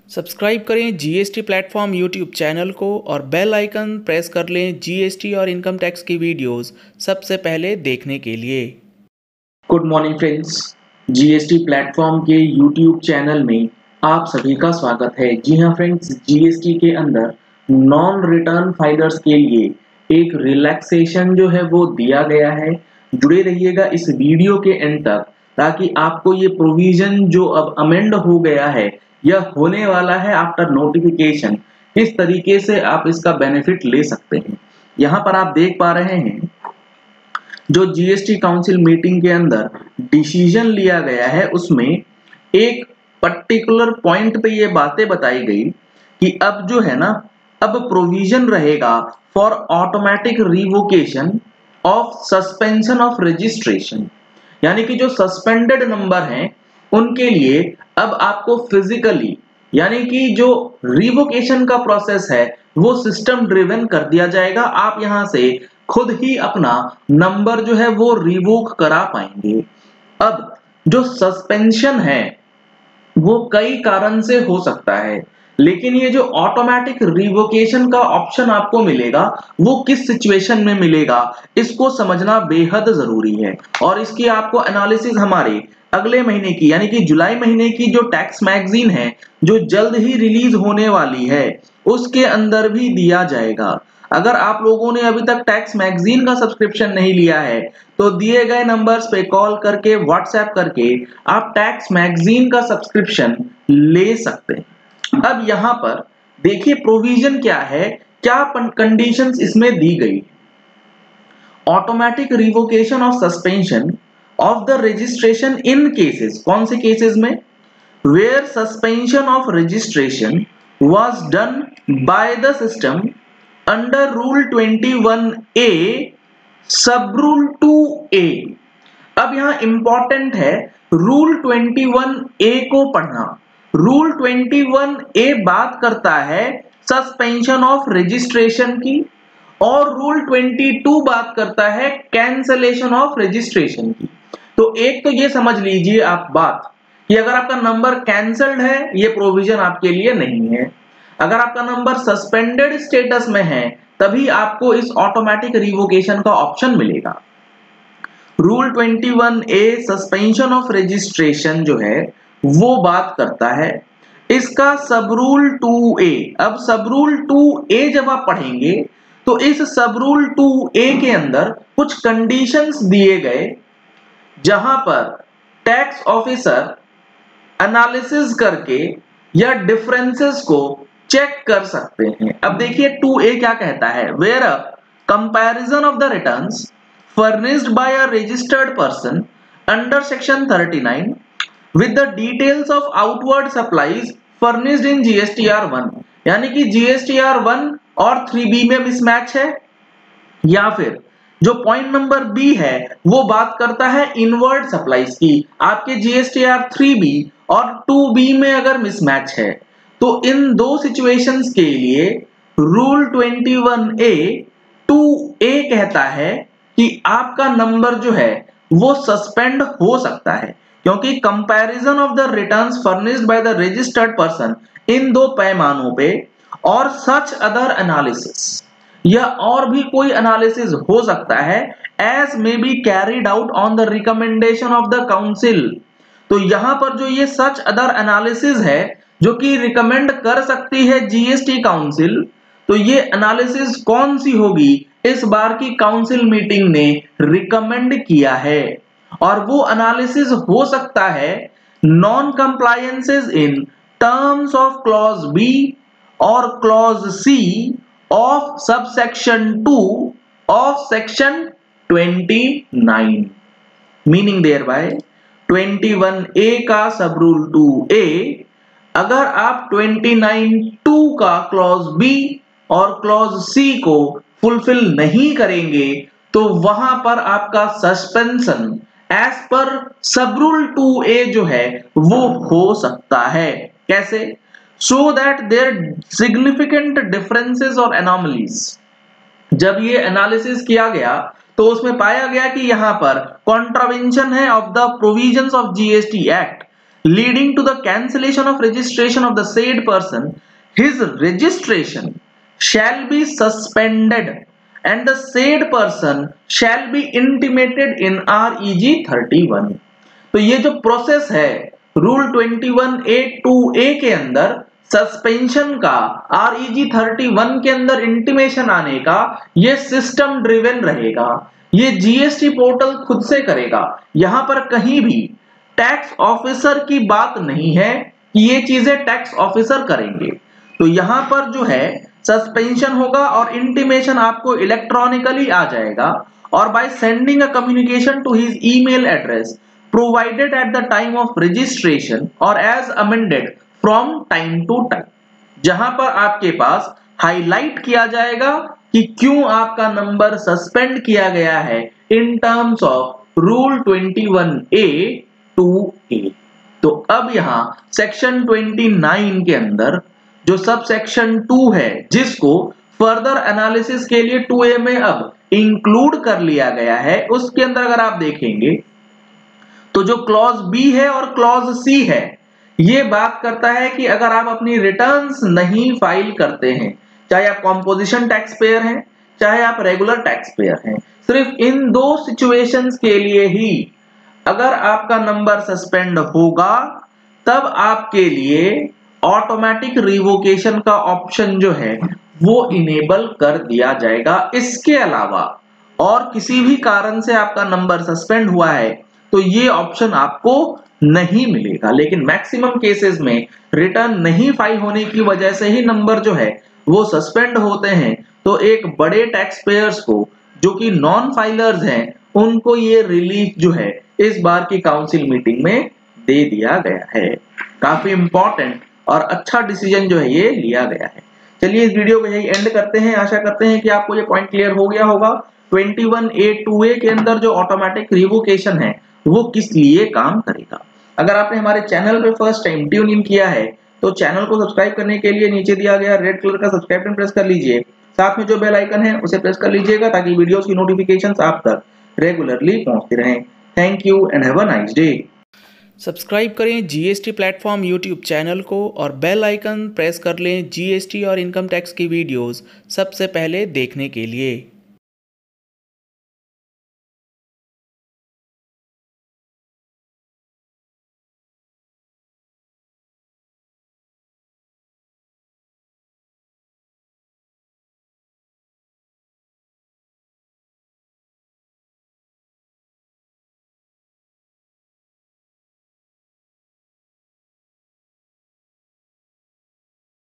Subscribe करें GST platform YouTube channel को और बेल आइकन प्रेस कर लें जीएसटी और इनकम टैक्स की वीडियोस सबसे पहले देखने के लिए। Good morning friends, GST platform के यूट्यूब चैनल में आप सभी का स्वागत है। जी हाँ फ्रेंड्स, जीएसटी के अंदर नॉन रिटर्न फाइलर्स के लिए एक रिलैक्सेशन जो है वो दिया गया है। जुड़े रहिएगा इस वीडियो के एंड तक ताकि आपको ये प्रोविजन जो अब अमेंड हो गया है यह होने वाला है आफ्टर नोटिफिकेशन, किस तरीके से आप इसका बेनिफिट ले सकते हैं। यहाँ पर आप देख पा रहे हैं जो जीएसटी काउंसिल मीटिंग के अंदर डिसीजन लिया गया है उसमें एक पर्टिकुलर पॉइंट पे ये बातें बताई गई कि अब जो है ना, अब प्रोविजन रहेगा for automatic revocation of suspension of registration, यानी कि जो सस्पेंडेड नंबर हैं उनके लिए अब आपको फिजिकली यानी कि जो रिवोकेशन का प्रोसेस है वो सिस्टम ड्रिवन कर दिया जाएगा। आप यहां से खुद ही अपना नंबर जो है वो रिवोक करा पाएंगे। अब जो सस्पेंशन है वो कई कारण से हो सकता है, लेकिन ये जो ऑटोमेटिक रिवोकेशन का ऑप्शन आपको मिलेगा वो किस सिचुएशन में मिलेगा इसको समझना बेहद जरूरी है। और इसकी आपको एनालिसिस हमारे अगले महीने की यानी कि जुलाई महीने की जो टैक्स मैगजीन है जो जल्द ही रिलीज होने वाली है उसके अंदर भी दिया जाएगा। अगर आप लोगों ने अभी तक टैक्स मैगजीन का सब्सक्रिप्शन नहीं लिया है तो दिए गए नंबर्स पे कॉल करके व्हाट्सएप करके आप टैक्स मैगजीन का सब्सक्रिप्शन ले सकते हैं। अब यहाँ पर देखिए प्रोविजन क्या है, क्या कंडीशंस इसमें दी गई। Automatic revocation of suspension of the registration in cases, कौन से केसेस में, where suspension of registration was done by the system under rule 21A सब रूल 2A। अब यहां इंपॉर्टेंट है रूल 21A को पढ़ना। रूल 21A बात करता है सस्पेंशन ऑफ रजिस्ट्रेशन की और रूल 22 बात करता है कैंसलेशन ऑफ रजिस्ट्रेशन की। तो एक तो ये समझ लीजिए आप बात कि अगर आपका नंबर कैंसल्ड है ये प्रोविजन आपके लिए नहीं है। अगर आपका नंबर सस्पेंडेड स्टेटस में है तभी आपको इस ऑटोमेटिक रिवोकेशन का ऑप्शन मिलेगा। Rule 21A suspension of registration जो है वो बात करता है इसका सब रूल 2A। अब सब रूल 2A जब आप पढ़ेंगे तो इस सब रूल 2A के अंदर कुछ कंडीशंस दिए गए जहां पर टैक्स ऑफिसर एनालिसिस करके या डिफरेंसेस को चेक कर सकते हैं। अब देखिए 2A क्या कहता है, where a comparison of the returns furnished by a registered person under section 39 with the details of outward supplies furnished in GSTR1, यानी कि GSTR1 और 3B में मिसमैच है, या फिर जो पॉइंट नंबर बी है वो बात करता है इनवर्ड सप्लाईज की, आपके GSTR 3B और 2B में अगर मिसमैच है तो इन दो सिचुएशंस के लिए रूल 21A 2A कहता है कि आपका नंबर जो है वो सस्पेंड हो सकता है, क्योंकि comparison of the returns furnished by the registered person in दो पैमानों पे और सच अदर एनालिसिस या और भी कोई एनालिसिस हो सकता है as may be carried out on the recommendation of the council. तो यहां पर जो ये सच अदर एनालिसिस है जो कि रिकमेंड कर सकती है जीएसटी काउंसिल, तो ये एनालिसिस कौन सी होगी इस बार की काउंसिल मीटिंग ने रिकमेंड किया है। और वो एनालिसिस हो सकता है non compliances in terms of clause B और clause C of subsection 2 of section 29, meaning thereby 21A का सब रूल 2A अगर आप 29(2) का क्लॉज बी और क्लॉज सी को फुलफिल नहीं करेंगे तो वहां पर आपका सस्पेंशन एज पर सब रूल 2A जो है वो हो सकता है। कैसे? So that there significant differences और एनोमलीज। जब ये एनालिसिस किया गया तो उसमें पाया गया कि यहां पर कॉन्ट्रावेंशन है of the provisions of GST act leading to the cancellation of registration of the said person, his registration shall be suspended and the said person shall be intimated in Reg 31। तो ये जो process है rule 21A2A के अंदर suspension का, Reg 31 के अंदर intimation आने का, ये सिस्टम ड्रिवन रहेगा। ये जीएसटी पोर्टल खुद से करेगा। यहां पर कहीं भी टैक्स ऑफिसर की बात नहीं है कि ये चीजें टैक्स ऑफिसर करेंगे। तो यहां पर जो है सस्पेंशन होगा और इंटीमेशन आपको इलेक्ट्रॉनिकली आ जाएगा और by sending a communication to his email address provided at the time of registration और as amended from time to time, जहां पर आपके पास हाईलाइट किया जाएगा कि क्यों आपका नंबर सस्पेंड किया गया है इन टर्म्स ऑफ रूल 21A2A। तो अब यहां सेक्शन 29 के अंदर जो सब सेक्शन 2 है, जिसको फर्दर एनालिसिस के लिए 2A में अब इंक्लूड कर लिया गया है, उसके अंदर अगर आप देखेंगे तो जो क्लॉज बी है और क्लॉज सी है, ये बात करता है कि अगर आप अपनी रिटर्न्स नहीं फाइल करते हैं, चाहे आप कॉम्पोजिशन टैक्स पेयर हैं, चाहे आप रेगुलर टैक्स पेयर हैं, सिर्फ इन दो सिचुएशंस के लिए ही अगर आपका नंबर सस्पेंड होगा तब आपके लिए ऑटोमेटिक रिवोकेशन का ऑप्शन जो है वो इनेबल कर दिया जाएगा। इसके अलावा और किसी भी कारण से आपका नंबर सस्पेंड हुआ है तो ये ऑप्शन आपको नहीं मिलेगा। लेकिन मैक्सिमम केसेस में रिटर्न नहीं फाइल होने की वजह से ही नंबर जो है वो सस्पेंड होते हैं। तो एक बड़े टैक्स पेयर्स को जो कि नॉन फाइलर्स हैं, उनको ये रिलीफ जो है इस बार की काउंसिल मीटिंग में दे दिया गया है। काफी इंपॉर्टेंट और अच्छा डिसीजन जो है ये लिया गया है। चलिए इस वीडियो को यही एंड करते हैं। आशा करते हैं कि आपको ये पॉइंट क्लियर हो गया होगा। 21A2A के अंदर जो ऑटोमेटिक रिवोकेशन है वो किस लिए काम करेगा। अगर आपने हमारे चैनल पे फर्स्ट टाइम ट्यून इन किया है तो चैनल को सब्सक्राइब करने के लिए नीचे दिया गया रेड कलर का सब्सक्राइब बटन प्रेस कर लीजिए। साथ में जो बेल आइकन है उसे प्रेस कर लीजिएगा ताकि वीडियोस की नोटिफिकेशंस आप तक रेगुलरली पहुंचती रहें। Thank you and have a nice day. Subscribe करें जीएसटी प्लेटफॉर्म यूट्यूब चैनल को और बेल आइकन प्रेस कर लें जीएसटी और इनकम टैक्स की वीडियोस सबसे पहले देखने के लिए।